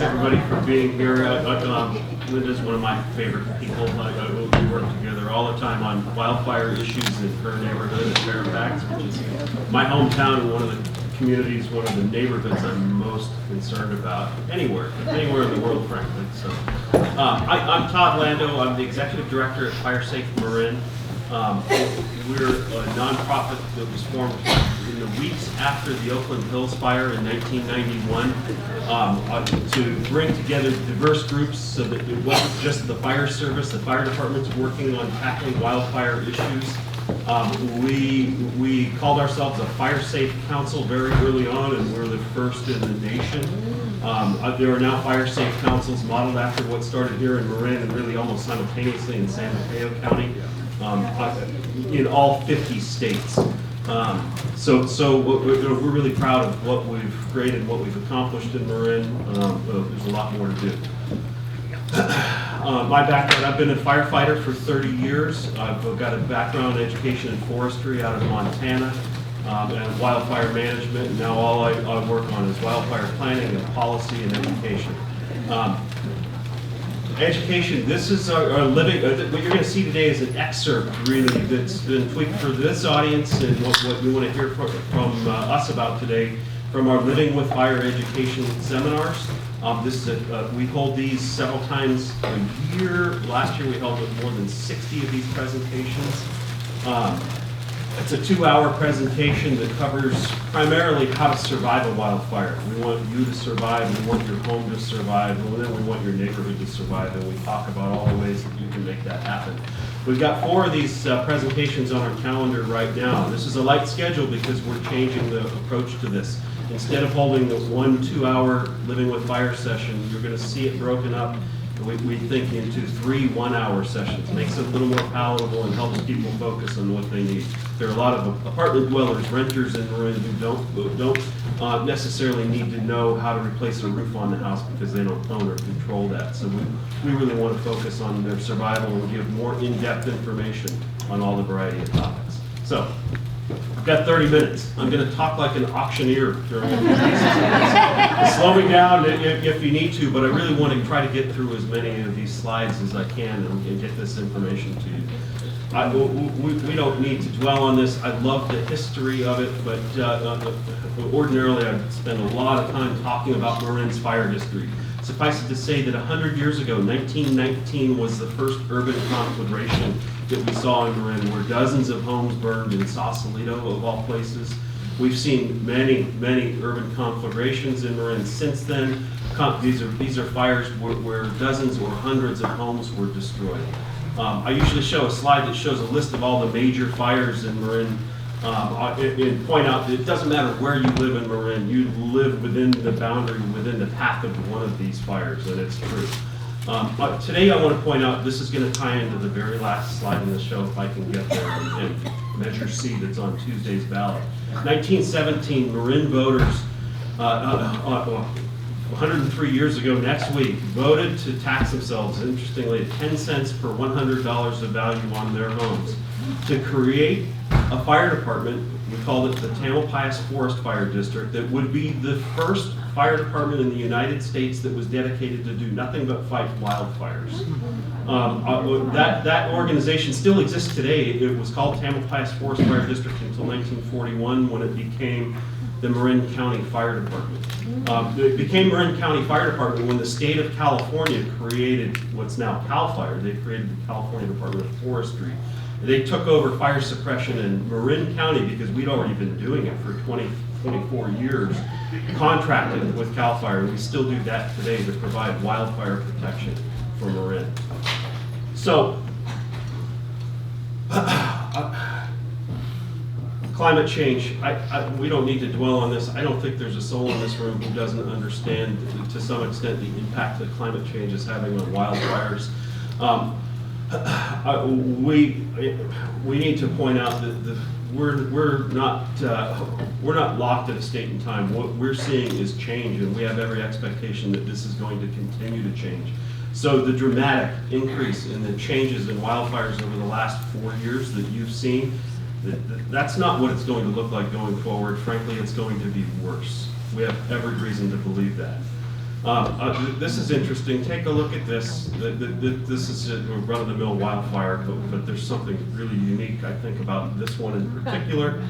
thanks everybody for being here. Linda's one of my favorite people. We work together all the time on wildfire issues in her neighborhood in Fairfax, which is my hometown and one of the communities, one of the neighborhoods I'm most concerned about anywhere in the world, frankly. So, I'm Todd Lando. I'm the executive director at FIRESafe Marin. We're a nonprofit that was formed in the weeks after the Oakland Hills fire in 1991 to bring together diverse groups so that it wasn't just the fire service, the fire department's working on tackling wildfire issues. We called ourselves a FIRESafe Council very early on, and we're the first in the nation. There are now FIRESafe Councils modeled after what started here in Marin and really almost simultaneously in San Mateo County. In all 50 states. So we're really proud of what we've created, what we've accomplished in Marin. There's a lot more to do. My background, I've been a firefighter for 30 years. I've got a background in education and forestry out of Montana and wildfire management. And now all I work on is wildfire planning and policy and education. Education, this is our living, what you're going to see today is an excerpt really that's been tweaked for this audience and what we want to hear from us about today from our Living with Fire education seminars. We hold these several times a year. Last year we held more than 60 of these presentations. It's a 2-hour presentation that covers primarily how to survive a wildfire. We want you to survive, we want your home to survive, and then we want your neighborhood to survive, and we talk about all the ways that you can make that happen. We've got 4 of these presentations on our calendar right now. This is a light schedule because we're changing the approach to this. Instead of holding the 1 2-hour Living with Fire session, you're going to see it broken up. We think into 3 1-hour sessions. It makes it a little more palatable and helps people focus on what they need. There are a lot of apartment dwellers, renters in Marin who don't necessarily need to know how to replace a roof on the house because they don't own or control that. So we really want to focus on their survival and give more in-depth information on all the variety of topics. So, I've got 30 minutes. I'm going to talk like an auctioneer during these pieces. Slow me down if you need to, but I really want to try to get through as many of these slides as I can and get this information to you. We don't need to dwell on this. I love the history of it, but ordinarily I'd spend a lot of time talking about Marin's fire history. Suffice it to say that 100 years ago, 1919 was the first urban conflagration that we saw in Marin, where dozens of homes burned in Sausalito, of all places. We've seen many urban conflagrations in Marin since then. These are fires where dozens or hundreds of homes were destroyed. I usually show a slide that shows a list of all the major fires in Marin and point out that it doesn't matter where you live in Marin, you live within the boundary, within the path of one of these fires, and it's true. Today I want to point out, this is going to tie into the very last slide in the show if I can get there, and Measure C that's on Tuesday's ballot. 1917, Marin voters, 103 years ago next week, voted to tax themselves, interestingly, at 10 cents per $100 of value on their homes, to create a fire department. We called it the Tamalpais Forest Fire District, that would be the first fire department in the United States that was dedicated to do nothing but fight wildfires. That organization still exists today. It was called Tamalpais Forest Fire District until 1941 when it became the Marin County Fire Department. It became Marin County Fire Department when the state of California created what's now CAL FIRE. They created the California Department of Forestry. They took over fire suppression in Marin County because we'd already been doing it for 24 years, contracted with CAL FIRE, and we still do that today to provide wildfire protection for Marin. So, climate change, we don't need to dwell on this. I don't think there's a soul in this room who doesn't understand to some extent the impact that climate change is having on wildfires. We need to point out that we're not locked at a state and time. What we're seeing is change, and we have every expectation that this is going to continue to change. So the dramatic increase in the changes in wildfires over the last 4 years that you've seen, that's not what it's going to look like going forward. Frankly, it's going to be worse. We have every reason to believe that. This is interesting. Take a look at this. This is a run-of-the-mill wildfire, but there's something really unique, I think, about this one in particular.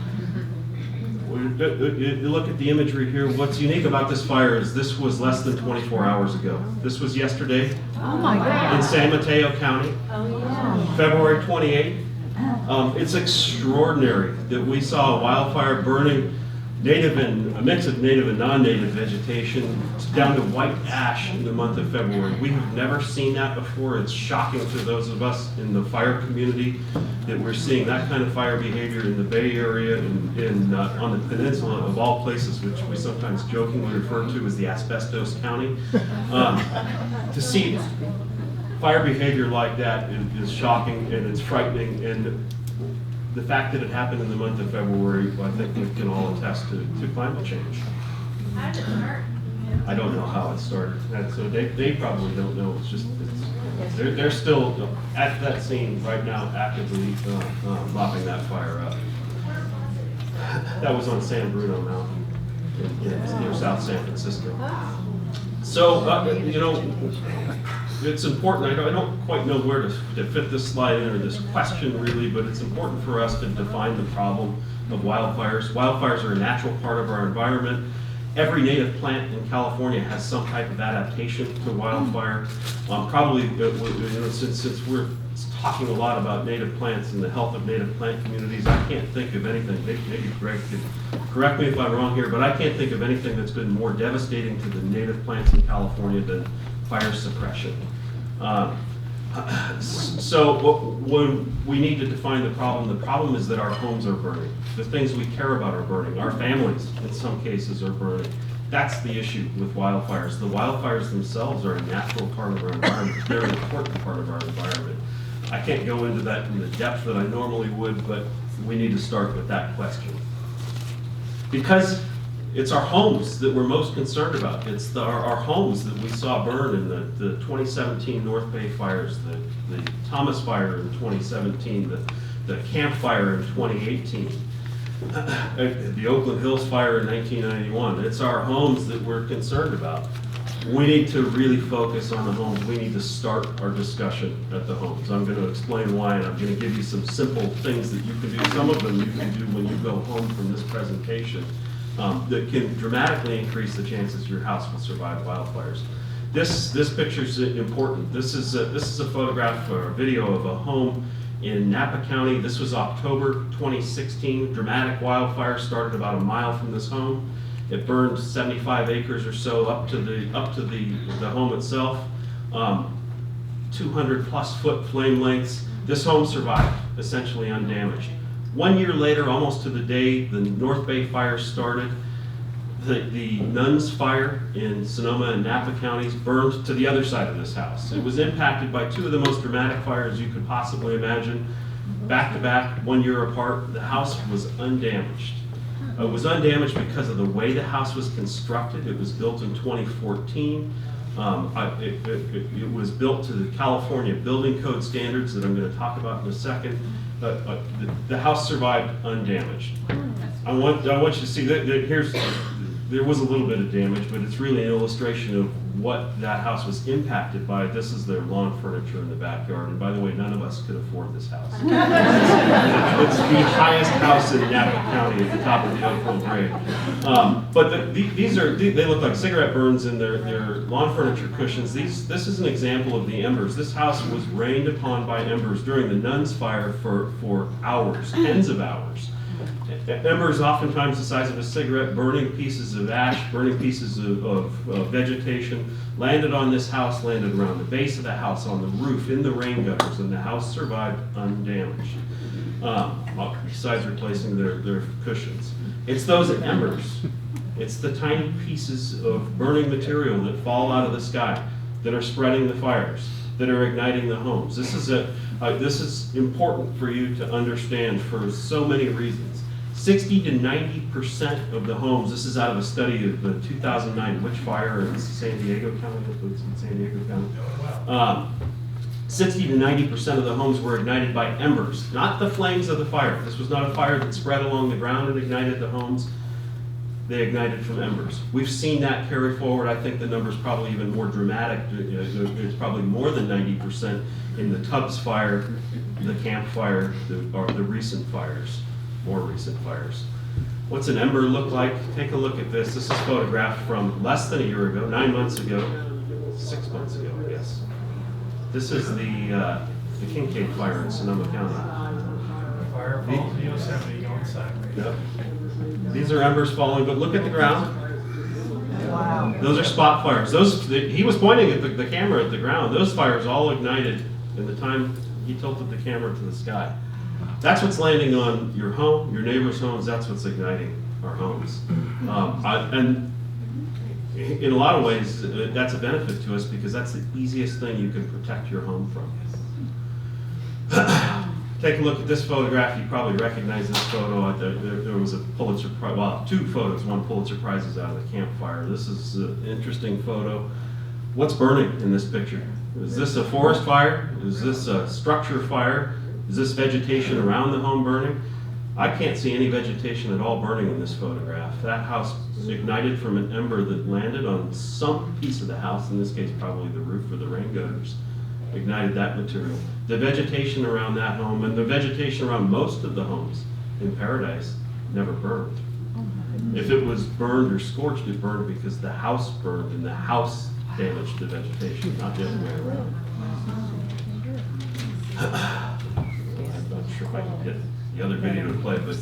You look at the imagery here. What's unique about this fire is this was less than 24 hours ago. This was yesterday in San Mateo County, February 28th. It's extraordinary that we saw a wildfire burning a mix of native and non-native vegetation down to white ash in the month of February. We have never seen that before. It's shocking to those of us in the fire community that we're seeing that kind of fire behavior in the Bay Area and on the peninsula of all places, which we sometimes jokingly refer to as the asbestos county. To see fire behavior like that is shocking and it's frightening, and the fact that it happened in the month of February, I think we can all attest to climate change. How did it start? I don't know how it started. So they probably don't know. They're still at that scene right now, actively mopping that fire up. That was on San Bruno Mountain near South San Francisco. So, it's important. I don't quite know where to fit this slide in or this question really, but it's important for us to define the problem of wildfires. Wildfires are a natural part of our environment. Every native plant in California has some type of adaptation to wildfire. Probably, since we're talking a lot about native plants and the health of native plant communities, I can't think of anything, maybe Greg could correct me if I'm wrong here, but I can't think of anything that's been more devastating to the native plants in California than fire suppression. So when we need to define the problem is that our homes are burning. The things we care about are burning. Our families, in some cases, are burning. That's the issue with wildfires. The wildfires themselves are a natural part of our environment. They're an important part of our environment. I can't go into that in the depth that I normally would, but we need to start with that question. Because it's our homes that we're most concerned about. It's our homes that we saw burn in the 2017 North Bay fires, the Thomas fire in 2017, the Camp Fire in 2018, the Oakland Hills fire in 1991. It's our homes that we're concerned about. We need to really focus on the homes. We need to start our discussion at the homes. I'm going to explain why, and I'm going to give you some simple things that you can do. Some of them you can do when you go home from this presentation. That can dramatically increase the chances your house will survive wildfires. This picture is important. This is a photograph or a video of a home in Napa County. This was October 2016. Dramatic wildfire started about a mile from this home. It burned 75 acres or so up to the home itself. 200 plus foot flame lengths. This home survived, essentially undamaged. 1 year later, almost to the day the North Bay fire started, the Nuns fire in Sonoma and Napa counties burned to the other side of this house. It was impacted by two of the most dramatic fires you could possibly imagine. Back to back, 1 year apart, the house was undamaged. It was undamaged because of the way the house was constructed. It was built in 2014. It was built to the California building code standards that I'm going to talk about in a second. The house survived undamaged. I want you to see that there was a little bit of damage, but it's really an illustration of what that house was impacted by. This is their lawn furniture in the backyard, and by the way, none of us could afford this house. It's the highest house in Napa County at the top of the Oakland grade. But they look like cigarette burns in their lawn furniture cushions. This is an example of the embers. This house was rained upon by embers during the Nuns fire for hours, tens of hours. Embers, oftentimes the size of a cigarette, burning pieces of ash, burning pieces of vegetation, landed on this house, landed around the base of the house, on the roof, in the rain gutters, and the house survived undamaged, besides replacing their cushions. It's those embers. It's the tiny pieces of burning material that fall out of the sky that are spreading the fires, that are igniting the homes. This is important for you to understand for so many reasons. 60 to 90% of the homes, this is out of a study of the 2009 Mulch fire in San Diego County. 60 to 90% of the homes were ignited by embers, not the flames of the fire. This was not a fire that spread along the ground and ignited the homes. they ignited from embers. We've seen that carry forward. I think the number's probably even more dramatic. It's probably more than 90% in the Tubbs fire, the campfire, or the recent fires, more recent fires. What's an ember look like? Take a look at this. This is photographed from less than a year ago, 9 months ago, 6 months ago, I guess. This is the Kincaid fire in Sonoma County. Fire falls in Yosemite going sideways. Yep. These are embers falling, but look at the ground. Wow. Those are spot fires. He was pointing at the camera at the ground. Those fires all ignited in the time he tilted the camera to the sky. That's what's landing on your home, your neighbor's homes. That's what's igniting our homes. And in a lot of ways, that's a benefit to us because that's the easiest thing you can protect your home from. Take a look at this photograph. You probably recognize this photo. There was a Pulitzer Prize, well, 2 photos, 1 Pulitzer Prizes out of the campfire. This is an interesting photo. What's burning in this picture? Is this a forest fire? Is this a structure fire? Is this vegetation around the home burning? I can't see any vegetation at all burning in this photograph. That house ignited from an ember that landed on some piece of the house, in this case probably the roof or the rain gutters. Ignited that material. The vegetation around that home and the vegetation around most of the homes in Paradise never burned. If it was burned or scorched, it burned because the house burned and the house damaged the vegetation, not the other way around. I'm not sure if I can get the other video to play, but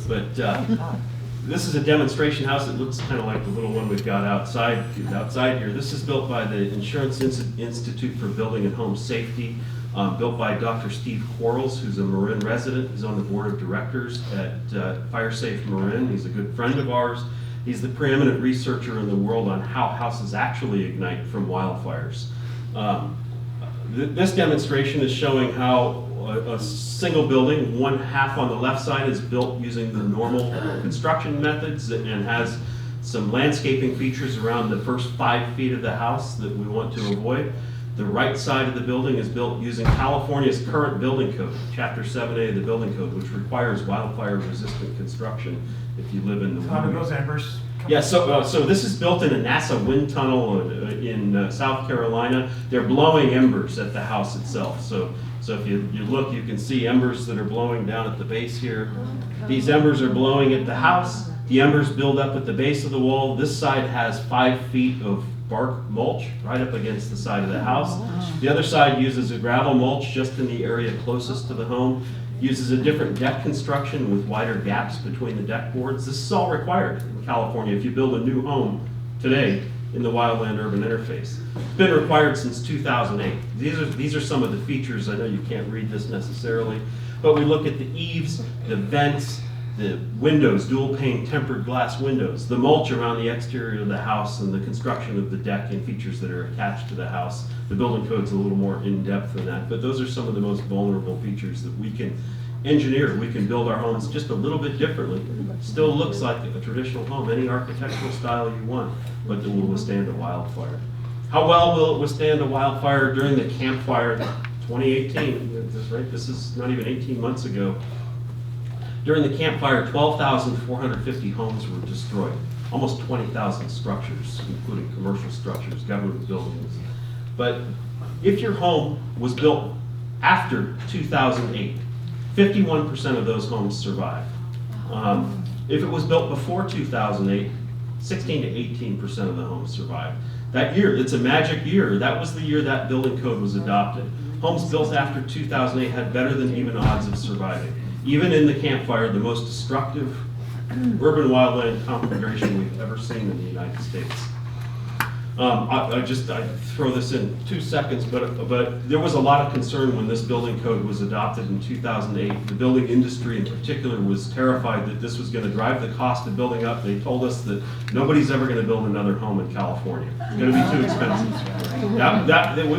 this is a demonstration house. It looks kind of like the little one we've got outside here. This is built by the Insurance Institute for Building and Home Safety, built by Dr. Steve Quarles, who's a Marin resident. He's on the board of directors at FIRESafe Marin. He's a good friend of ours. He's the preeminent researcher in the world on how houses actually ignite from wildfires. This demonstration is showing how a single building, one half on the left side, is built using the normal construction methods and has some landscaping features around the first 5 feet of the house that we want to avoid. The right side of the building is built using California's current building code, Chapter 7A of the building code, which requires wildfire-resistant construction if you live in the How do wind. those embers come? Yeah, so this is built in a NASA wind tunnel in South Carolina. They're blowing embers at the house itself. So if you look, you can see embers that are blowing down at the base here. These embers are blowing at the house. The embers build up at the base of the wall. This side has 5 feet of bark mulch right up against the side of the house. The other side uses a gravel mulch just in the area closest to the home. Uses a different deck construction with wider gaps between the deck boards. This is all required in California if you build a new home today in the wildland urban interface. It's been required since 2008. These are some of the features. I know you can't read this necessarily, but we look at the eaves, the vents, the windows, dual pane tempered glass windows, the mulch around the exterior of the house, and the construction of the deck and features that are attached to the house. The building code's a little more in-depth than that, but those are some of the most vulnerable features that we can engineer. We can build our homes just a little bit differently. Still looks like a traditional home, any architectural style you want, but it will withstand a wildfire. How well will it withstand a wildfire during the campfire 2018? This is not even 18 months ago. During the campfire, 12,450 homes were destroyed, almost 20,000 structures, including commercial structures, government buildings. But if your home was built after 2008, 51% of those homes survived. If it was built before 2008, 16 to 18% of the homes survived. That year, it's a magic year. That was the year that building code was adopted. Homes built after 2008 had better than even odds of surviving. Even in the campfire, the most destructive urban wildland conflagration we've ever seen in the United States. I throw this in 2 seconds, but there was a lot of concern when this building code was adopted in 2008. The building industry in particular was terrified that this was going to drive the cost of building up. They told us that nobody's ever going to build another home in California. It's going to be too expensive.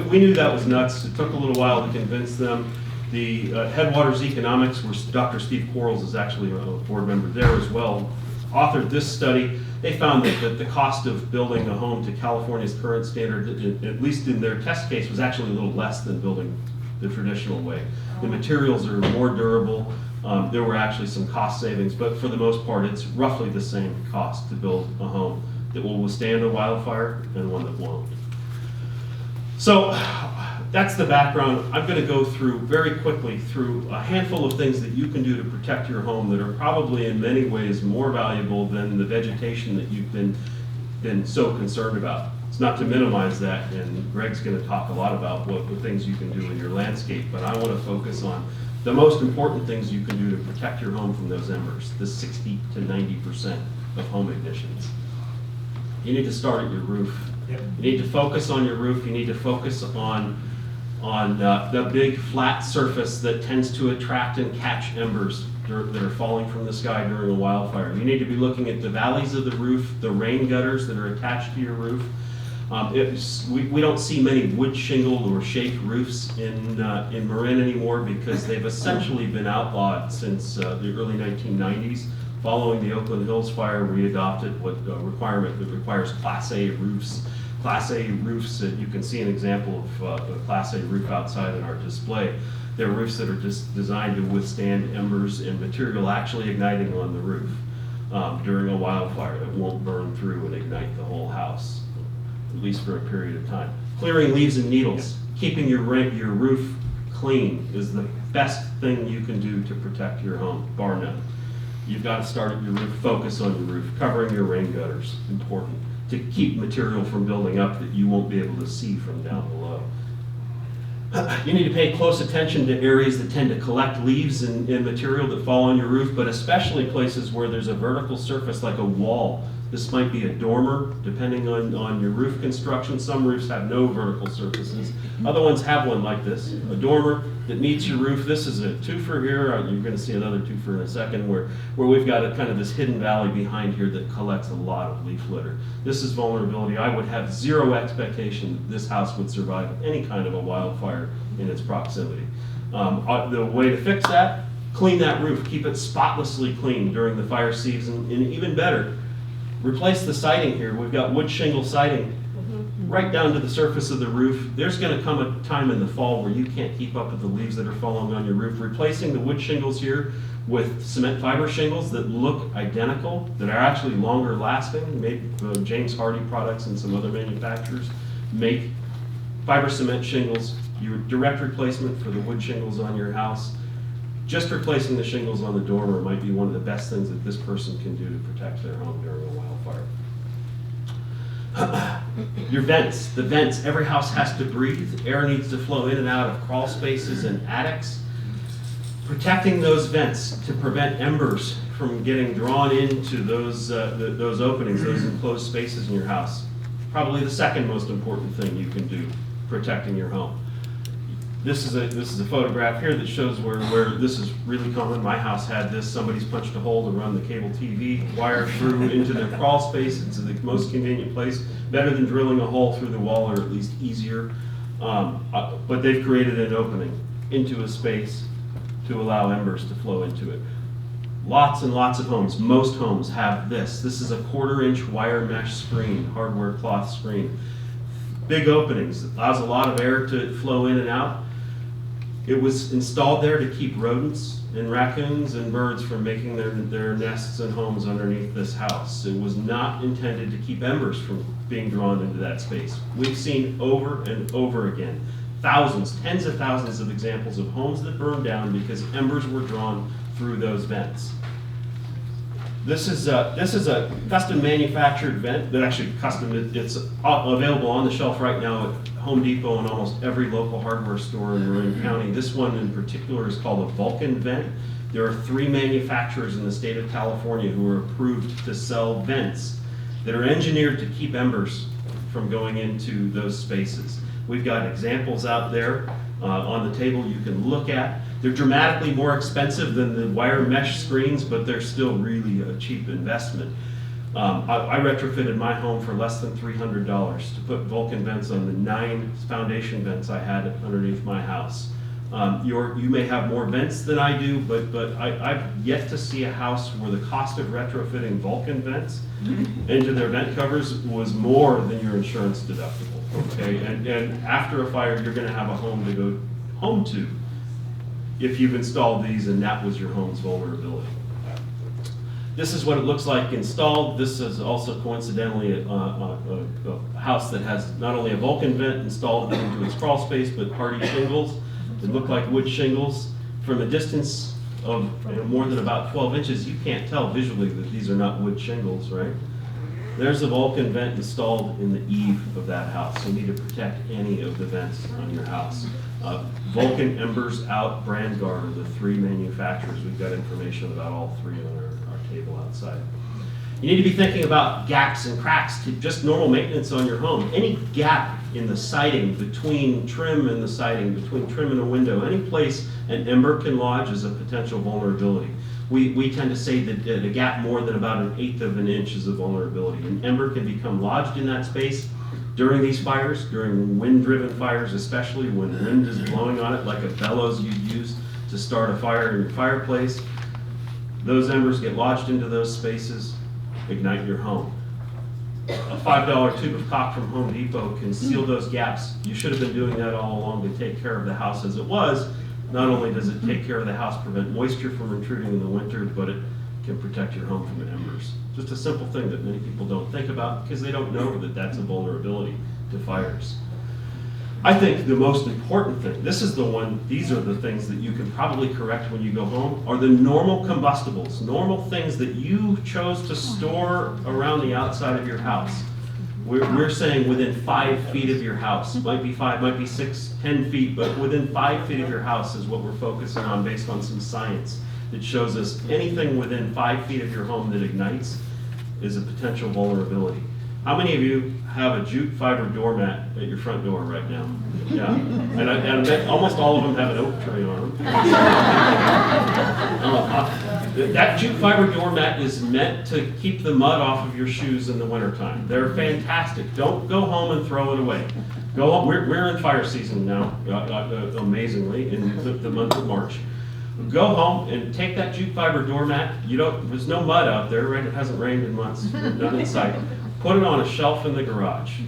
We knew that was nuts. It took a little while to convince them. The Headwaters Economics, where Dr. Steve Quarles is actually a board member there as well, authored this study. They found that the cost of building a home to California's current standard, at least in their test case, was actually a little less than building the traditional way. The materials are more durable, There were actually some cost savings, but for the most part, it's roughly the same cost to build a home that will withstand a wildfire and one that won't. So that's the background. I'm going to go through very quickly through a handful of things that you can do to protect your home that are probably in many ways more valuable than the vegetation that you've been so concerned about. It's not to minimize that, and Greg's going to talk a lot about what the things you can do in your landscape, but I want to focus on the most important things you can do to protect your home from those embers, the 60 to 90% of home ignitions. You need to start at your roof. Yep. You need to focus on your roof. You need to focus on the big flat surface that tends to attract and catch embers that are falling from the sky during a wildfire. You need to be looking at the valleys of the roof, the rain gutters that are attached to your roof. We don't see many wood shingled or shaped roofs in Marin anymore because they've essentially been outlawed since the early 1990s. Following the Oakland Hills fire, we adopted what requirement that requires Class A roofs. Class A roofs, you can see an example of a Class A roof outside in our display. They're roofs that are just designed to withstand embers and material actually igniting on the roof during a wildfire that won't burn through and ignite the whole house, at least for a period of time. Clearing leaves and needles, keeping your roof clean is the best thing you can do to protect your home, bar none. You've got to start at your roof, focus on your roof, covering your rain gutters, important, to keep material from building up that you won't be able to see from down below. You need to pay close attention to areas that tend to collect leaves and material that fall on your roof, but especially places where there's a vertical surface like a wall. This might be a dormer, depending on your roof construction. Some roofs have no vertical surfaces. Other ones have one like this, a dormer that meets your roof. This is a twofer here. You're going to see another twofer in a second where we've got a kind of this hidden valley behind here that collects a lot of leaf litter. This is vulnerability. I would have zero expectation that this house would survive any kind of a wildfire in its proximity. The way to fix that, clean that roof. Keep it spotlessly clean during the fire season, and even better, replace the siding here. We've got wood shingle siding right down to the surface of the roof. There's going to come a time in the fall where you can't keep up with the leaves that are falling on your roof. Replacing the wood shingles here with cement fiber shingles that look identical, that are actually longer lasting. Maybe James Hardie products and some other manufacturers make fiber cement shingles your direct replacement for the wood shingles on your house. Just replacing the shingles on the dormer might be one of the best things that this person can do to protect their home during a wildfire. Your vents, the vents, every house has to breathe. Air needs to flow in and out of crawl spaces and attics. Protecting those vents to prevent embers from getting drawn into those openings, those enclosed spaces in your house. Probably the second most important thing you can do protecting your home. This is a photograph here that shows where this is really common. My house had this. Somebody's punched a hole to run the cable TV wire through into their crawl space. It's the most convenient place. Better than drilling a hole through the wall, or at least easier. But they've created an opening into a space to allow embers to flow into it. Lots and lots of homes, most homes have this. This is a 1/4-inch wire mesh screen, hardware cloth screen. Big openings, allows a lot of air to flow in and out. It was installed there to keep rodents and raccoons and birds from making their nests and homes underneath this house. It was not intended to keep embers from being drawn into that space. We've seen over and over again, thousands, tens of thousands of examples of homes that burned down because embers were drawn through those vents. This is a custom manufactured vent that actually it's available on the shelf right now at Home Depot and almost every local hardware store in Marin County. This one in particular is called a Vulcan Vent. There are 3 manufacturers in the state of California who are approved to sell vents that are engineered to keep embers from going into those spaces. We've got examples out there on the table you can look at. They're dramatically more expensive than the wire mesh screens, but they're still really a cheap investment. I retrofitted my home for less than $300 to put Vulcan vents on the 9 foundation vents I had underneath my house. You may have more vents than I do, but I've yet to see a house where the cost of retrofitting Vulcan vents into their vent covers was more than your insurance deductible. Okay, and after a fire, you're going to have a home to go home to. if you've installed these and that was your home's vulnerability. This is what it looks like installed. This is also coincidentally a house that has not only a Vulcan vent installed into its crawl space, but hardy shingles. They look like wood shingles. From a distance of more than about 12 inches, you can't tell visually that these are not wood shingles, right? There's a Vulcan vent installed in the eave of that house. You need to protect any of the vents on your house. Vulcan, Embers, Out, Brand Guard are the three manufacturers. We've got information about all three on our table outside. You need to be thinking about gaps and cracks to just normal maintenance on your home. Any gap in the siding between trim and the siding, between trim and a window, any place an ember can lodge is a potential vulnerability. We tend to say that a gap more than about 1/8 of an inch is a vulnerability. An ember can become lodged in that space during these fires, during wind-driven fires, especially when wind is blowing on it like a bellows you'd use to start a fire in your fireplace. Those embers get lodged into those spaces, ignite your home. A $5 tube of caulk from Home Depot can seal those gaps. You should have been doing that all along to take care of the house as it was. Not only does it take care of the house, prevent moisture from intruding in the winter, but it can protect your home from embers. Just a simple thing that many people don't think about because they don't know that that's a vulnerability to fires. I think the most important thing, these are the things that you can probably correct when you go home, are the normal combustibles, normal things that you chose to store around the outside of your house. We're saying within 5 feet of your house. Might be 5, might be 6, 10 feet, but within 5 feet of your house is what we're focusing on based on some science that shows us anything within 5 feet of your home that ignites is a potential vulnerability. How many of you have a jute fiber doormat at your front door right now? Yeah, and I bet almost all of them have an oak tree on them. That jute fiber doormat is meant to keep the mud off of your shoes in the wintertime. They're fantastic. Don't go home and throw it away. Go home. We're in fire season now, amazingly, in the month of March. Go home and take that jute fiber doormat. There's no mud out there, right? It hasn't rained in months, none in sight. Put it on a shelf in the garage.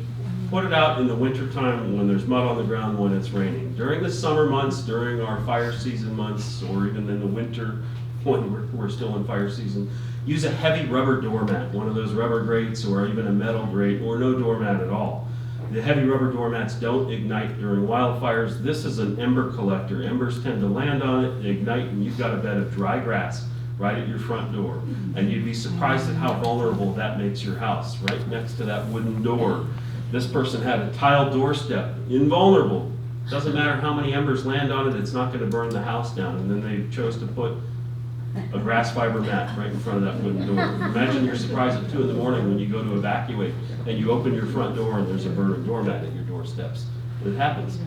Put it out in the wintertime when there's mud on the ground when it's raining. During the summer months, during our fire season months, or even in the winter when we're still in fire season, use a heavy rubber doormat, one of those rubber grates or even a metal grate, or no doormat at all. The heavy rubber doormats don't ignite during wildfires. This is an ember collector. Embers tend to land on it, ignite, and you've got a bed of dry grass right at your front door. And you'd be surprised at how vulnerable that makes your house, right next to that wooden door. This person had a tile doorstep, invulnerable. Doesn't matter how many embers land on it, it's not gonna burn the house down. And then they chose to put a grass fiber mat right in front of that wooden door. Imagine you're surprised at 2 in the morning when you go to evacuate and you open your front door and there's a burning doormat at your doorsteps. It happens.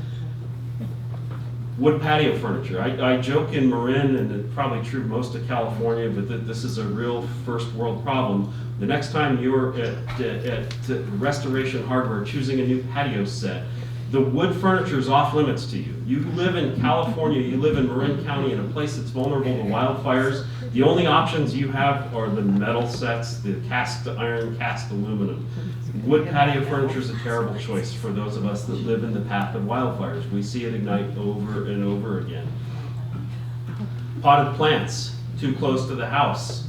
Wood patio furniture. I joke in Marin, and it's probably true most of California, but this is a real first world problem. The next time you're at Restoration Hardware choosing a new patio set, the wood furniture is off limits to you. You live in California, you live in Marin County in a place that's vulnerable to wildfires. The only options you have are the metal sets, the cast iron, cast aluminum. Wood patio furniture is a terrible choice for those of us that live in the path of wildfires. We see it ignite over and over again. Potted plants, too close to the house.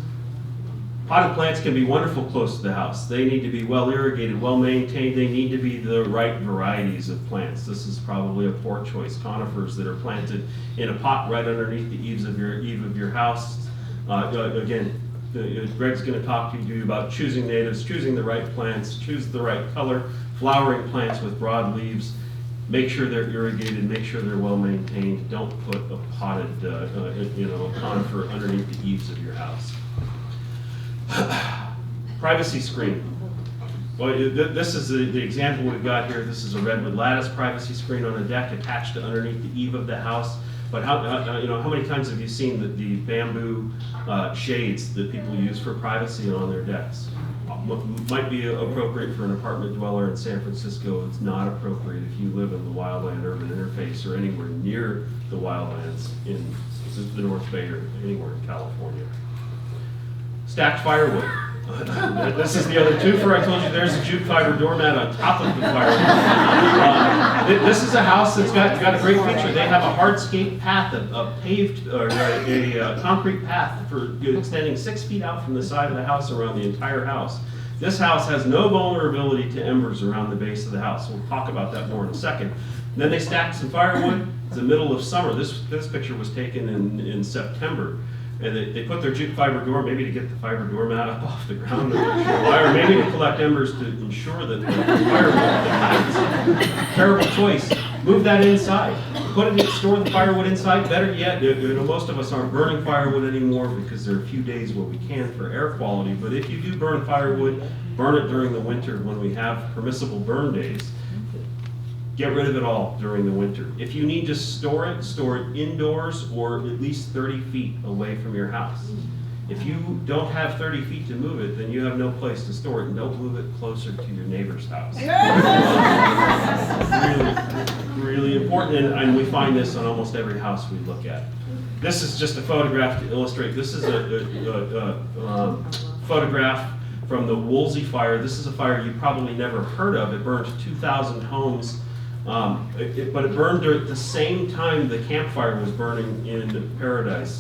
Potted plants can be wonderful close to the house. They need to be well irrigated, well maintained. They need to be the right varieties of plants. This is probably a poor choice. Conifers that are planted in a pot right underneath the eave of your house. Again, Greg's going to talk to you about choosing natives, choosing the right plants, choose the right color, flowering plants with broad leaves. Make sure they're irrigated, make sure they're well maintained. Don't put a potted, conifer underneath the eaves of your house. Privacy screen. Well, this is the example we've got here. This is a redwood lattice privacy screen on a deck attached to underneath the eave of the house. But how many times have you seen the bamboo shades that people use for privacy on their decks? Might be appropriate for an apartment dweller in San Francisco. It's not appropriate if you live in the wildland urban interface or anywhere near the wildlands in the North Bay or anywhere in California. Stacked firewood. This is the other twofer I told you. There's a jute fiber doormat on top of the fire. This is a house that's got a great feature. They have a hardscape path, a paved or a concrete path for extending 6 feet out from the side of the house around the entire house. This house has no vulnerability to embers around the base of the house. We'll talk about that more in a second. And then they stacked some firewood. It's the middle of summer. This picture was taken in September. And they put their jute fiber door, maybe to get the fiber doormat up off the ground, or maybe to collect embers to ensure that the fire won't die. Terrible choice. Move that inside. Store the firewood inside. Better yet, most of us aren't burning firewood anymore because there are a few days where we can for air quality. But if you do burn firewood, burn it during the winter when we have permissible burn days. Get rid of it all during the winter. If you need to store it indoors or at least 30 feet away from your house. If you don't have 30 feet to move it, then you have no place to store it, and don't move it closer to your neighbor's house. Really, really important, and we find this on almost every house we look at. This is just a photograph to illustrate. This is a photograph from the Woolsey fire. This is a fire you probably never heard of. It burned 2,000 homes. But it burned at the same time the campfire was burning in Paradise.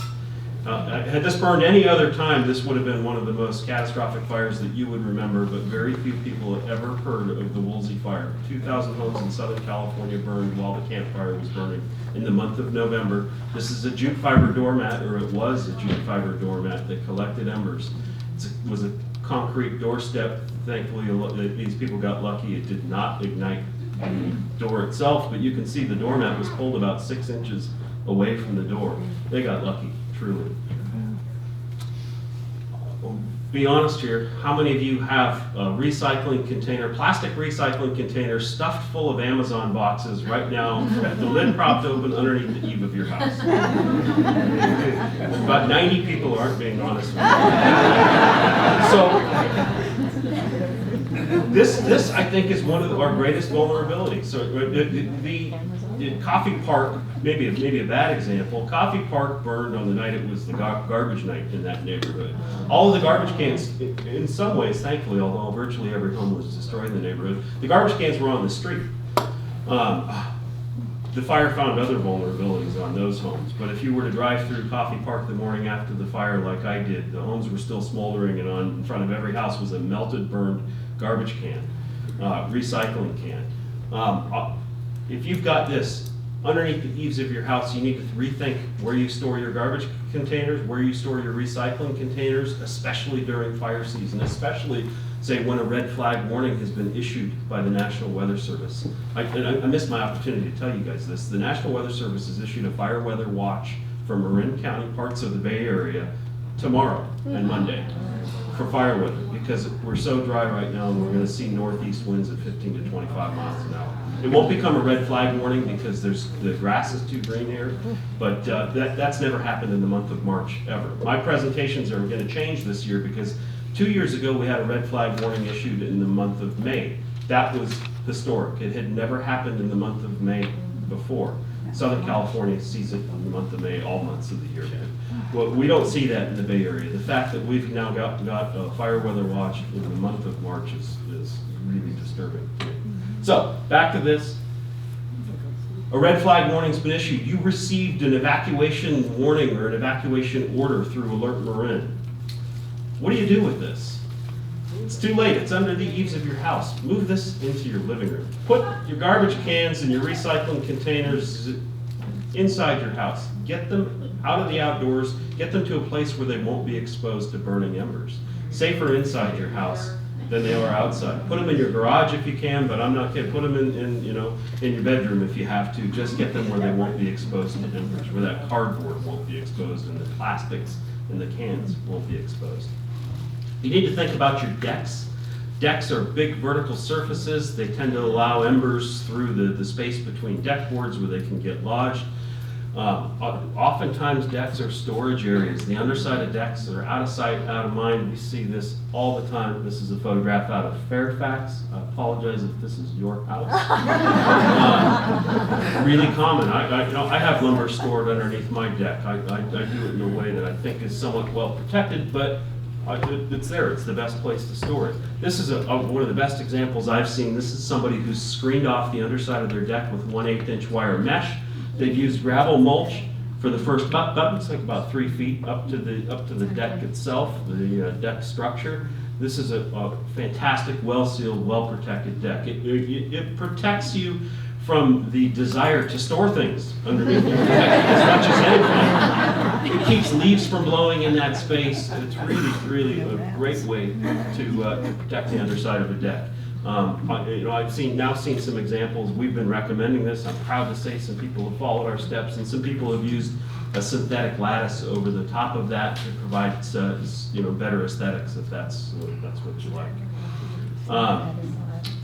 Had this burned any other time, this would have been one of the most catastrophic fires that you would remember, but very few people have ever heard of the Woolsey fire. 2,000 homes in Southern California burned while the campfire was burning in the month of November. This is a jute fiber doormat, or it was a jute fiber doormat that collected embers. It was a concrete doorstep. Thankfully, these people got lucky. It did not ignite the door itself, but you can see the doormat was pulled about 6 inches away from the door. They got lucky, truly. Be honest here, how many of you have a recycling container, plastic recycling container stuffed full of Amazon boxes right now, the lid propped open underneath the eave of your house? About 90 people aren't being honest with you. So, this I think is one of our greatest vulnerabilities. So the Coffee Park, maybe a bad example. Coffee Park burned on the night it was the garbage night in that neighborhood. All of the garbage cans, in some ways, thankfully, although virtually every home was destroyed in the neighborhood, the garbage cans were on the street. The fire found other vulnerabilities on those homes, but if you were to drive through Coffee Park the morning after the fire like I did, the homes were still smoldering, and in front of every house was a melted, burned garbage can, recycling can. If you've got this underneath the eaves of your house, you need to rethink where you store your garbage containers, where you store your recycling containers, especially during fire season, especially, say, when a red flag warning has been issued by the National Weather Service. I missed my opportunity to tell you guys this. The National Weather Service has issued a fire weather watch for Marin County, parts of the Bay Area, tomorrow and Monday for fire weather, because we're so dry right now and we're going to see northeast winds at 15 to 25 miles an hour. It won't become a red flag warning because the grass is too green here, but that's never happened in the month of March ever. My presentations are going to change this year because 2 years ago we had a red flag warning issued in the month of May. That was historic. It had never happened in the month of May before. Southern California sees it in the month of May, all months of the year. Well, we don't see that in the Bay Area. The fact that we've now got a fire weather watch in the month of March is really disturbing to me. So, back to this. A red flag warning's been issued. You received an evacuation warning or an evacuation order through Alert Marin. What do you do with this? It's too late. It's under the eaves of your house. Move this into your living room. Put your garbage cans and your recycling containers inside your house. Get them out of the outdoors. Get them to a place where they won't be exposed to burning embers. Safer inside your house than they are outside. Put them in your garage if you can, but I'm not kidding. Put them in your bedroom if you have to. Just get them where they won't be exposed to embers, where that cardboard won't be exposed and the plastics and the cans won't be exposed. You need to think about your decks. Decks are big vertical surfaces. They tend to allow embers through the space between deck boards where they can get lodged. Oftentimes decks are storage areas. The underside of decks are out of sight, out of mind. We see this all the time. This is a photograph out of Fairfax. I apologize if this is your house. Really common. I have lumber stored underneath my deck. I do it in a way that I think is somewhat well protected, but it's there. It's the best place to store it. This is one of the best examples I've seen. This is somebody who's screened off the underside of their deck with 1/8 inch wire mesh. They've used gravel mulch for the first, it's like about 3 feet up to the deck itself, the deck structure. This is a fantastic, well-sealed, well-protected deck. It protects you from the desire to store things underneath your deck as much as anything. It keeps leaves from blowing in that space. It's really a great way to protect the underside of a deck. I've seen some examples. We've been recommending this. I'm proud to say some people have followed our steps, and some people have used a synthetic lattice over the top of that to provide better aesthetics if that's what you like.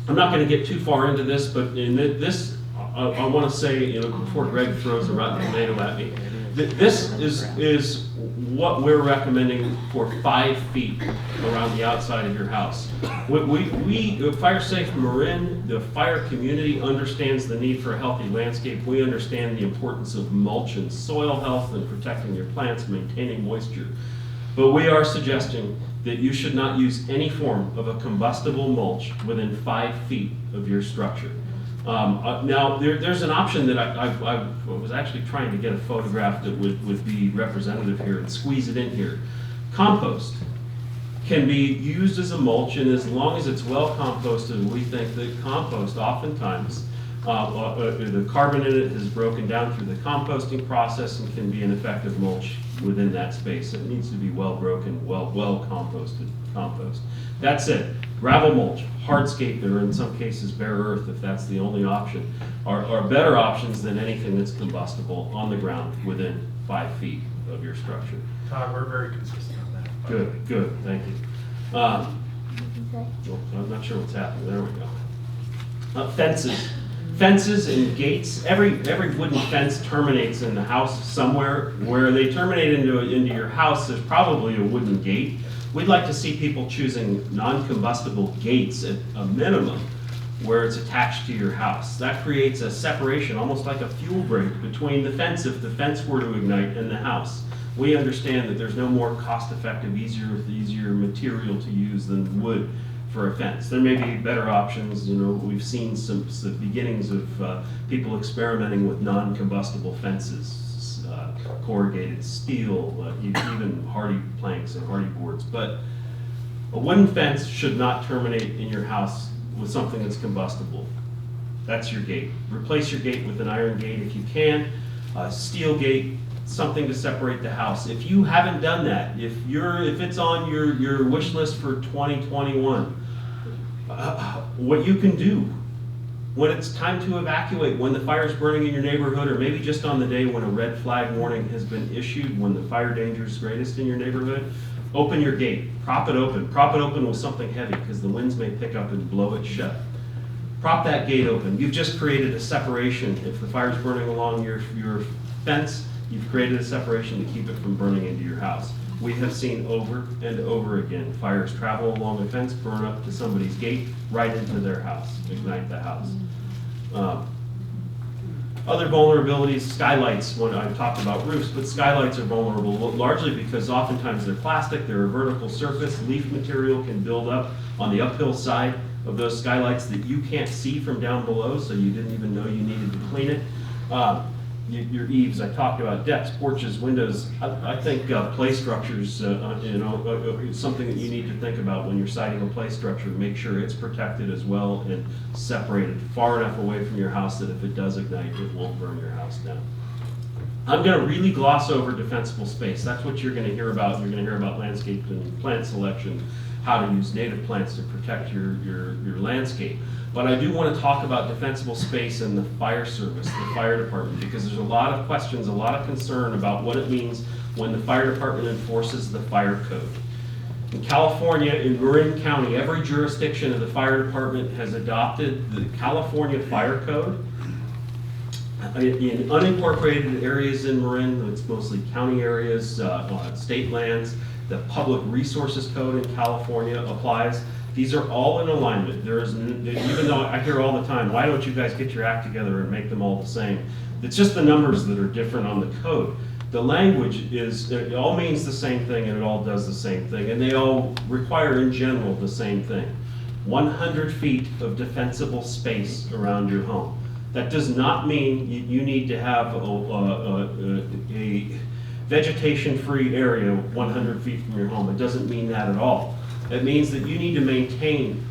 I'm not going to get too far into this, but in this, I want to say, before Greg throws a rotten tomato at me, this is what we're recommending for 5 feet around the outside of your house. FIRESafe Marin, the fire community, understands the need for a healthy landscape. We understand the importance of mulch and soil health and protecting your plants, maintaining moisture. But we are suggesting that you should not use any form of a combustible mulch within 5 feet of your structure. Now, there's an option that I was actually trying to get a photograph that would be representative here and squeeze it in here. Compost can be used as a mulch, and as long as it's well composted, we think that compost oftentimes, the carbon in it has broken down through the composting process and can be an effective mulch within that space. It needs to be well broken, well composted compost. That said, gravel mulch, hardscape, or in some cases bare earth, if that's the only option, are better options than anything that's combustible on the ground within 5 feet of your structure. Todd, we're very consistent on that. Good, thank you. I'm not sure what's happening. There we go. Fences and gates. Every wooden fence terminates in the house somewhere. Where they terminate into your house, there's probably a wooden gate. We'd like to see people choosing non-combustible gates at a minimum where it's attached to your house. That creates a separation, almost like a fuel break, between the fence if the fence were to ignite and the house. We understand that there's no more cost-effective, easier material to use than wood for a fence. There may be better options. We've seen some beginnings of people experimenting with non-combustible fences. Corrugated steel, even hardy planks and hardy boards. But a wooden fence should not terminate in your house with something that's combustible. That's your gate. Replace your gate with an iron gate if you can. Steel gate, something to separate the house. If you haven't done that, if it's on your wish list for 2021, what you can do when it's time to evacuate, when the fire's burning in your neighborhood, or maybe just on the day when a red flag warning has been issued, when the fire danger is greatest in your neighborhood, open your gate, prop it open with something heavy because the winds may pick up and blow it shut. Prop that gate open. You've just created a separation. If the fire's burning along your fence, you've created a separation to keep it from burning into your house. We have seen over and over again fires travel along a fence, burn up to somebody's gate, right into their house, ignite the house. Other vulnerabilities, skylights, when I've talked about roofs, but skylights are vulnerable largely because oftentimes they're plastic, they're a vertical surface, leaf material can build up on the uphill side of those skylights that you can't see from down below, so you didn't even know you needed to clean it. Your eaves, I talked about decks, porches, windows. I think play structures, something that you need to think about when you're siding a play structure. Make sure it's protected as well and separated far enough away from your house that if it does ignite, it won't burn your house down. I'm going to really gloss over defensible space. That's what you're going to hear about. You're going to hear about landscape and plant selection, how to use native plants to protect your landscape. But I do want to talk about defensible space and the fire service, the fire department, because there's a lot of questions, a lot of concern about what it means when the fire department enforces the fire code. In California, in Marin County, every jurisdiction of the fire department has adopted the California Fire Code. In unincorporated areas in Marin, it's mostly county areas, state lands, the Public Resources Code in California applies. These are all in alignment. Even though I hear all the time, why don't you guys get your act together and make them all the same? It's just the numbers that are different on the code. The language it all means the same thing and it all does the same thing, and they all require in general the same thing. 100 feet of defensible space around your home. That does not mean you need to have a vegetation-free area 100 feet from your home. It doesn't mean that at all. It means that you need to maintain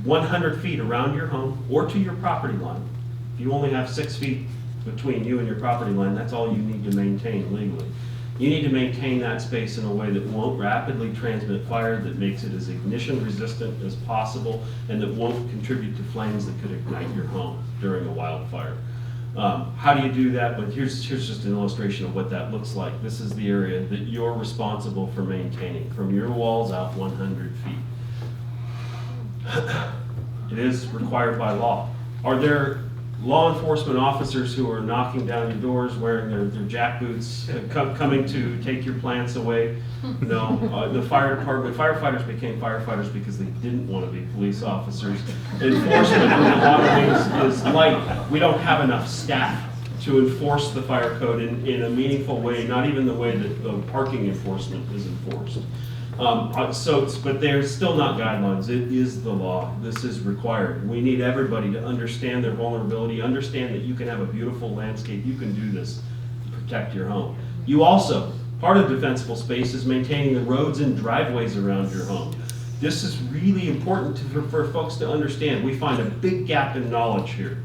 100 feet around your home or to your property line. If you only have 6 feet between you and your property line, that's all you need to maintain legally. You need to maintain that space in a way that won't rapidly transmit fire, that makes it as ignition resistant as possible, and that won't contribute to flames that could ignite your home during a wildfire. How do you do that? But here's just an illustration of what that looks like. This is the area that you're responsible for maintaining, from your walls out 100 feet. It is required by law. Are there law enforcement officers who are knocking down your doors wearing their jack boots, coming to take your plants away? No. The fire department, firefighters became firefighters because they didn't want to be police officers. Enforcement in a lot of ways is light. We don't have enough staff to enforce the fire code in a meaningful way, not even the way that the parking enforcement is enforced. But they're still not guidelines. It is the law. This is required. We need everybody to understand their vulnerability, understand that you can have a beautiful landscape. You can do this to protect your home. You also, part of defensible space is maintaining the roads and driveways around your home. This is really important for folks to understand. We find a big gap in knowledge here.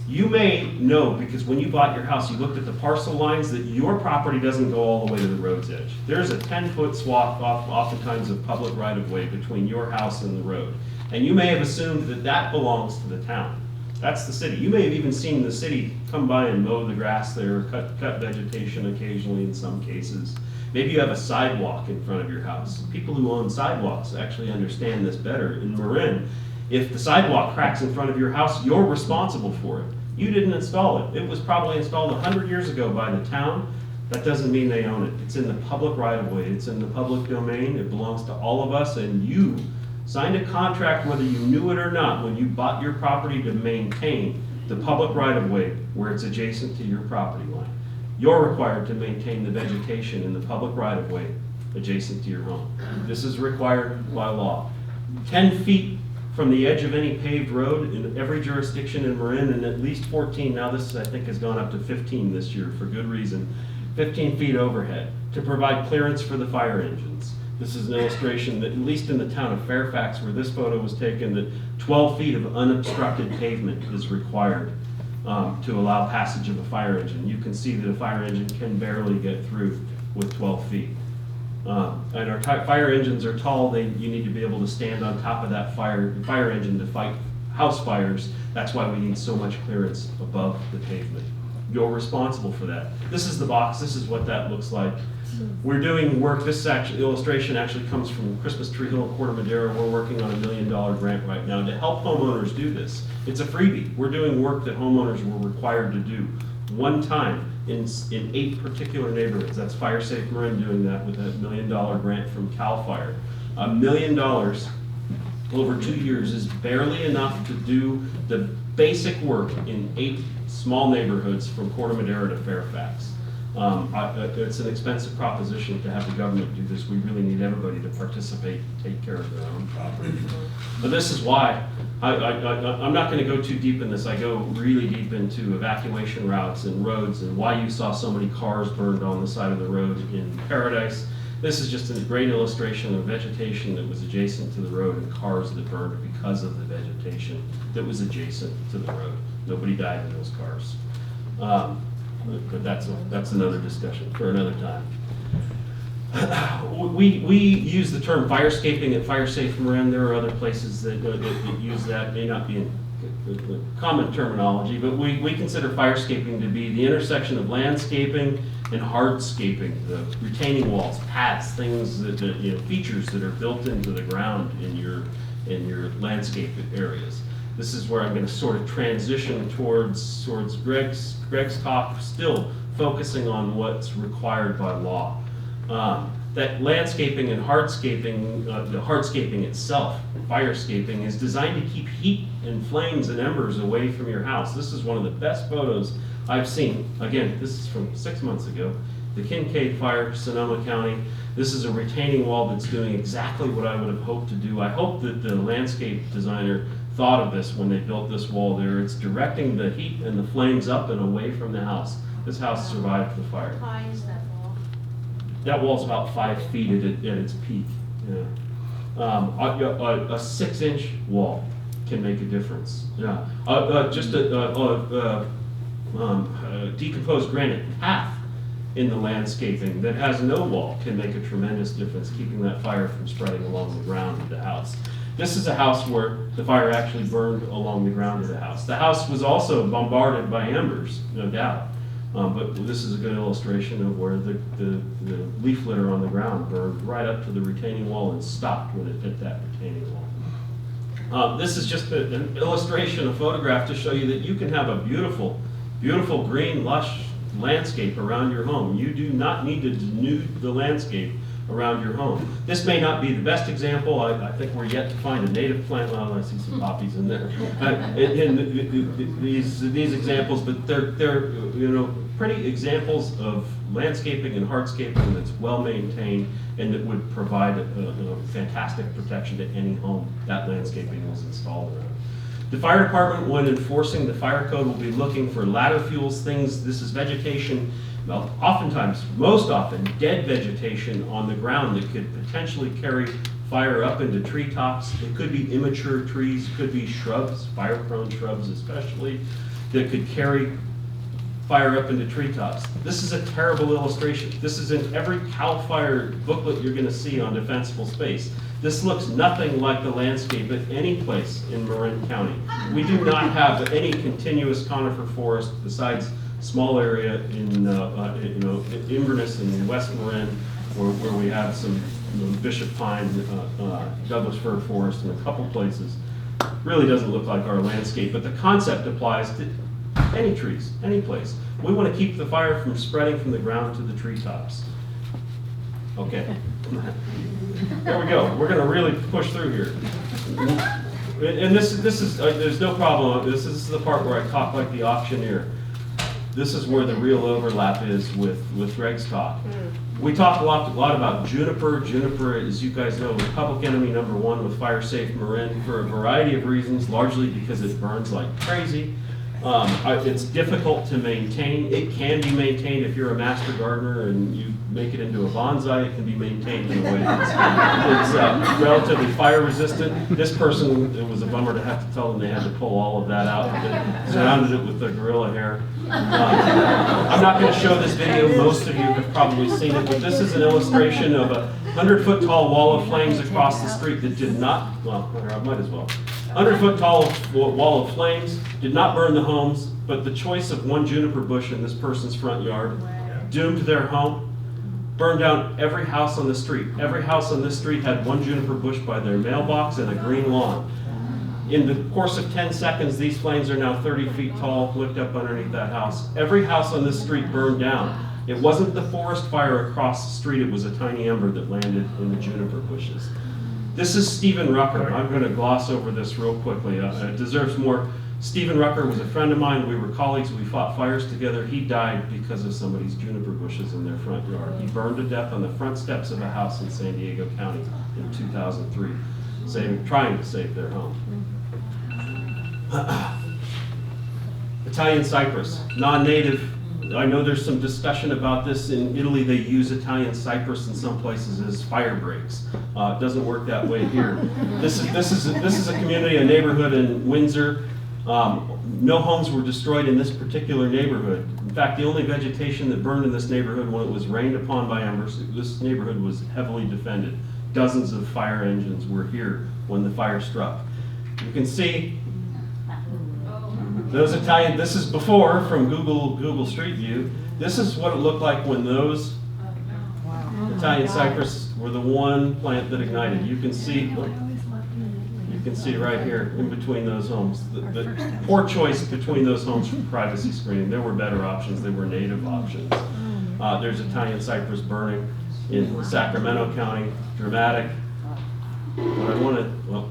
You may know, because when you bought your house, you looked at the parcel lines, that your property doesn't go all the way to the road's edge. There's a 10-foot swath oftentimes of public right-of-way between your house and the road. And you may have assumed that that belongs to the town. That's the city. You may have even seen the city come by and mow the grass there, cut vegetation occasionally in some cases. Maybe you have a sidewalk in front of your house. People who own sidewalks actually understand this better. In Marin, if the sidewalk cracks in front of your house, you're responsible for it. You didn't install it. It was probably installed 100 years ago by the town. That doesn't mean they own it. It's in the public right-of-way. It's in the public domain. It belongs to all of us, and you signed a contract, whether you knew it or not, when you bought your property, to maintain the public right-of-way where it's adjacent to your property line. You're required to maintain the vegetation in the public right-of-way adjacent to your home. This is required by law. 10 feet from the edge of any paved road in every jurisdiction in Marin, and at least 14, now this I think has gone up to 15 this year for good reason, 15 feet overhead to provide clearance for the fire engines. This is an illustration that, at least in the town of Fairfax where this photo was taken, that 12 feet of unobstructed pavement is required to allow passage of a fire engine. You can see that a fire engine can barely get through with 12 feet. And our fire engines are tall. You need to be able to stand on top of that fire engine to fight house fires. That's why we need so much clearance above the pavement. You're responsible for that. This is the box. This is what that looks like. We're doing work. This illustration actually comes from Christmas Tree Hill, Corte Madera. We're working on $1 million grant right now to help homeowners do this. It's a freebie. We're doing work that homeowners were required to do one time in 8 particular neighborhoods. That's FIRESafe Marin doing that with a $1 million grant from CAL FIRE. $1 million over 2 years is barely enough to do the basic work in 8 small neighborhoods from Corte Madera to Fairfax. It's an expensive proposition to have the government do this. We really need everybody to participate and take care of their own property. But this is why I'm not going to go too deep in this. I go really deep into evacuation routes and roads and why you saw so many cars burned on the side of the road in Paradise. This is just a great illustration of vegetation that was adjacent to the road and cars that burned because of the vegetation that was adjacent to the road. Nobody died in those cars. But that's another discussion for another time. We use the term firescaping at FireSafe Marin. There are other places that use that. It may not be in common terminology, but we consider firescaping to be the intersection of landscaping and hardscaping, the retaining walls, paths, things that features that are built into the ground in your landscape areas. This is where I'm going to sort of transition towards Greg's talk, still focusing on what's required by law. That landscaping and hardscaping, the hardscaping itself, firescaping, is designed to keep heat and flames and embers away from your house. This is one of the best photos I've seen. Again, this is from 6 months ago The Kincaid Fire, Sonoma County. This is a retaining wall that's doing exactly what I would have hoped to do. I hope that the landscape designer thought of this when they built this wall there. It's directing the heat and the flames up and away from the house. This house survived the fire. How high is that wall? That wall's about 5 feet at its peak. Yeah. A 6-inch wall can make a difference. Yeah. Just a decomposed granite path in the landscaping that has no wall can make a tremendous difference, keeping that fire from spreading along the ground of the house. This is a house where the fire actually burned along the ground of the house. The house was also bombarded by embers, no doubt. But this is a good illustration of where the leaf litter on the ground burned right up to the retaining wall and stopped when it hit that retaining wall. This is just an illustration, a photograph to show you that you can have a beautiful, beautiful green, lush landscape around your home. You do not need to denude the landscape around your home. This may not be the best example. I think we're yet to find a native plant. Well, I see some poppies in there. In these examples, but they're pretty examples of landscaping and hardscaping that's well maintained and that would provide a fantastic protection to any home that landscaping was installed around. The fire department, when enforcing the fire code, will be looking for ladder fuels, things. This is vegetation. Well, oftentimes, most often, dead vegetation on the ground that could potentially carry fire up into treetops. It could be immature trees, could be shrubs, fire-prone shrubs especially, that could carry fire up into treetops. This is a terrible illustration. This is in every CAL FIRE booklet you're going to see on defensible space. This looks nothing like the landscape at any place in Marin County. We do not have any continuous conifer forest besides small area in Inverness and West Marin, where we have some Bishop Pine, Douglas Fir forest in a couple places. Really doesn't look like our landscape, but the concept applies to any trees, any place. We want to keep the fire from spreading from the ground to the treetops. Okay. There we go. We're going to really push through here. And this is there's no problem. This is the part where I talk like the auctioneer. This is where the real overlap is with Greg's talk. We talk a lot about Juniper. Juniper, as you guys know, is public enemy #1 with FIRESafe Marin for a variety of reasons, largely because it burns like crazy. It's difficult to maintain. It can be maintained if you're a master gardener and you make it into a bonsai. It can be maintained in a way that's relatively fire resistant. This person, it was a bummer to have to tell them they had to pull all of that out. They surrounded it with the gorilla hair. I'm not going to show this video. Most of you have probably seen it, but this is an illustration of a 100-foot tall wall of flames across the street that did not, well, I might as well. 100-foot tall wall of flames, did not burn the homes, but the choice of one juniper bush in this person's front yard doomed their home, burned down every house on the street. Every house on this street had one juniper bush by their mailbox and a green lawn. In the course of 10 seconds, these flames are now 30 feet tall, licked up underneath that house. Every house on this street burned down. It wasn't the forest fire across the street, it was a tiny ember that landed in the juniper bushes. This is Stephen Rucker. I'm going to gloss over this real quickly. It deserves more. Stephen Rucker was a friend of mine. We were colleagues. We fought fires together. He died because of somebody's juniper bushes in their front yard. He burned to death on the front steps of a house in San Diego County in 2003, trying to save their home. Italian cypress, non-native. I know there's some discussion about this. In Italy, they use Italian cypress in some places as fire breaks. It doesn't work that way here. This is a community, a neighborhood in Windsor. No homes were destroyed in this particular neighborhood. In fact, the only vegetation that burned in this neighborhood when it was rained upon by embers, this neighborhood was heavily defended. Dozens of fire engines were here when the fire struck. You can see those Italian, this is before from Google Street View. This is what it looked like when those Italian cypress were the one plant that ignited. You can see right here in between those homes. The poor choice between those homes for privacy screening. There were better options. There were native options. There's Italian cypress burning in Sacramento County. Dramatic. What I want to, well,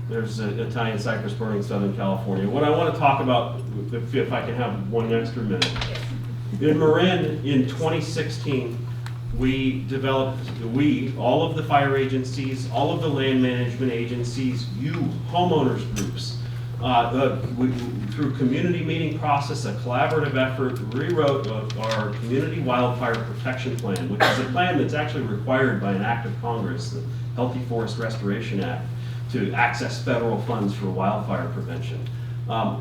there's Italian cypress burning in Southern California. What I want to talk about, if I can have one extra minute, In Marin, in 2016, we developed, all of the fire agencies, all of the land management agencies, you homeowners groups, through community meeting process, a collaborative effort, rewrote our community wildfire protection plan, which is a plan that's actually required by an act of Congress, the Healthy Forest Restoration Act, to access federal funds for wildfire prevention.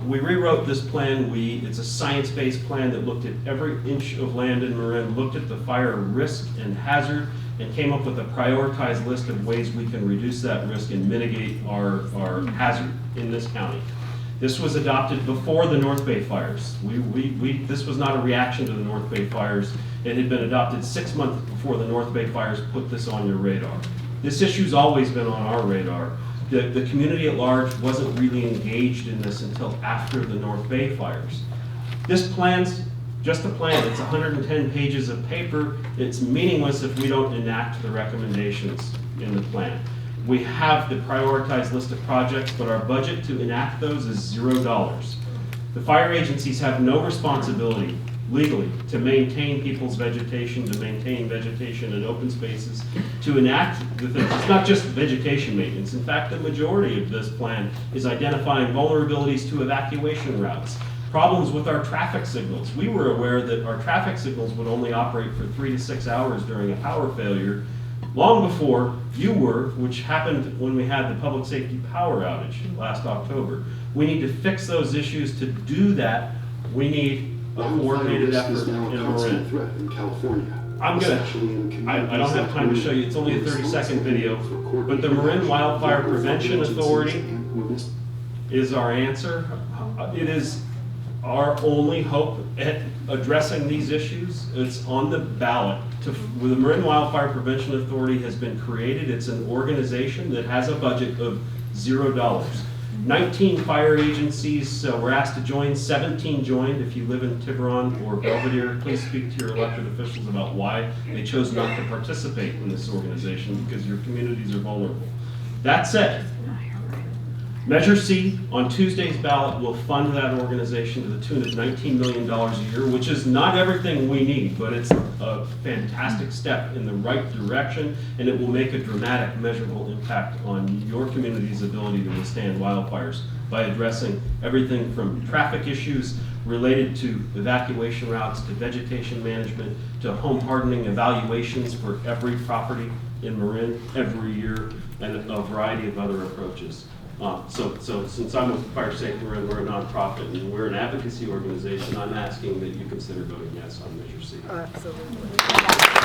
We rewrote this plan. It's a science-based plan that looked at every inch of land in Marin, looked at the fire risk and hazard, and came up with a prioritized list of ways we can reduce that risk and mitigate our hazard in this county. This was adopted before the North Bay fires. This was not a reaction to the North Bay fires. It had been adopted 6 months before the North Bay fires put this on your radar. This issue's always been on our radar. The community at large wasn't really engaged in this until after the North Bay fires. This plan's just a plan. It's 110 pages of paper. It's meaningless if we don't enact the recommendations in the plan. We have the prioritized list of projects, but our budget to enact those is $0. The fire agencies have no responsibility legally to maintain people's vegetation, to maintain vegetation and open spaces, to enact the things. It's not just vegetation maintenance. In fact, the majority of this plan is identifying vulnerabilities to evacuation routes, problems with our traffic signals. We were aware that our traffic signals would only operate for 3 to 6 hours during a power failure, long before you were, which happened when we had the public safety power outage last October. We need to fix those issues. To do that, we need a coordinated effort in Marin. In California. I don't have time to show you, it's only a 30-second video, but the Marin Wildfire Prevention Authority is our answer. It is our only hope at addressing these issues. It's on the ballot. The Marin Wildfire Prevention Authority has been created. It's an organization that has a budget of $0. 19 fire agencies were asked to join, 17 joined. If you live in Tiburon or Belvedere, please speak to your elected officials about why they chose not to participate in this organization, because your communities are vulnerable. That said, Measure C on Tuesday's ballot will fund that organization to the tune of $19 million a year, which is not everything we need, but it's a fantastic step in the right direction, and it will make a dramatic, measurable impact on your community's ability to withstand wildfires by addressing everything from traffic issues related to evacuation routes, to vegetation management, to home hardening evaluations for every property in Marin every year, and a variety of other approaches. So since I'm with FIRESafe, we're a nonprofit and we're an advocacy organization, I'm asking that you consider voting yes on Measure C. Absolutely.